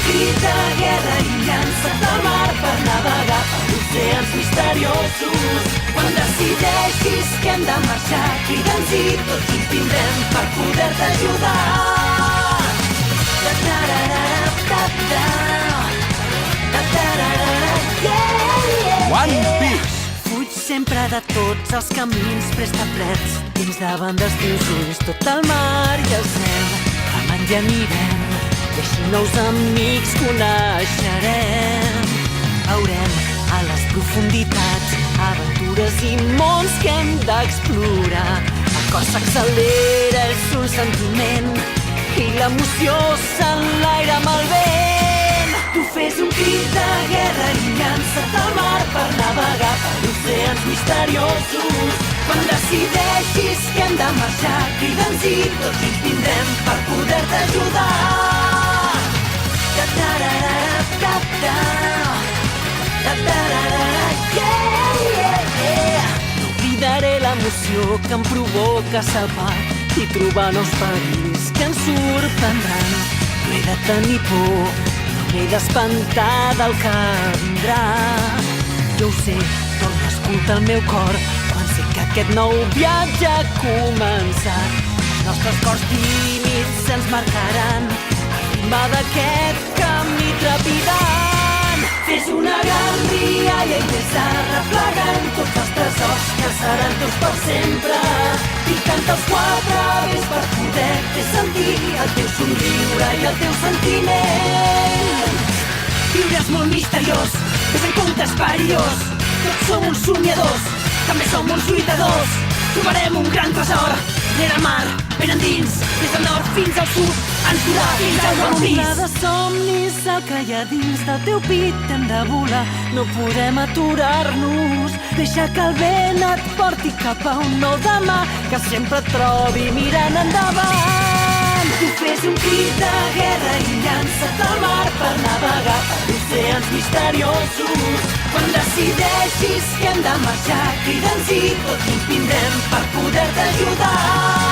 crit de guerra i llança't al mar per navegar per oceans misteriosos. Quan decideixis que hem de marxar, crida'ns i tots hi tindrem per poder-te ajudar. One Piece. Fuig sempre de tots els camins preestablerts dins davant dels teus ulls tot el mar i el cel. Amant i anirem, deixi nous amics coneixerem. Veurem a les profunditats aventures i mons que hem d'explorar. El cor s'accelera, és un sentiment i l'emoció s'enlaira amb el vent. Tu fes un crit de guerra i llança't al mar per navegar per oceans misteriosos. Quan decideixis que hem de marxar, crida'ns i tots hi tindrem per poder-te ajudar. No oblidaré l'emoció que em provoca salvar i trobar nous perills que ens sorprendran. No he de tenir por, m'he d'espantar del que vindrà. Jo ho sé, torno a escoltar el meu cor quan sé que aquest nou viatge ha començat. Els nostres cors tímids ens marcaran el ritme d'aquest camí trepidant. Fes una gran rialla i vés arreplegant tots els tresors que seran teus per sempre. I canta els quatre vés per poder-te sentir el teu somriure i el teu sentiment. Viure és molt misteriós, és en comptes perillós. Tots som uns somiadors, també som uns lluitadors. Trobarem un gran tresor, nere el mar, ben endins. Des del nord fins al sud, ens durà fins al One Piece. De somnis, el que hi ha dins del teu pit hem de volar. No podem aturar-nos, deixa que el vent et porti cap a un nou demà, que sempre et trobi mirant endavant. Tu fes un crit de guerra i llança't al mar per navegar per oceans misteriosos. Quan decideixis que hem de marxar, crida'ns i tots hi tindrem per poder-te ajudar.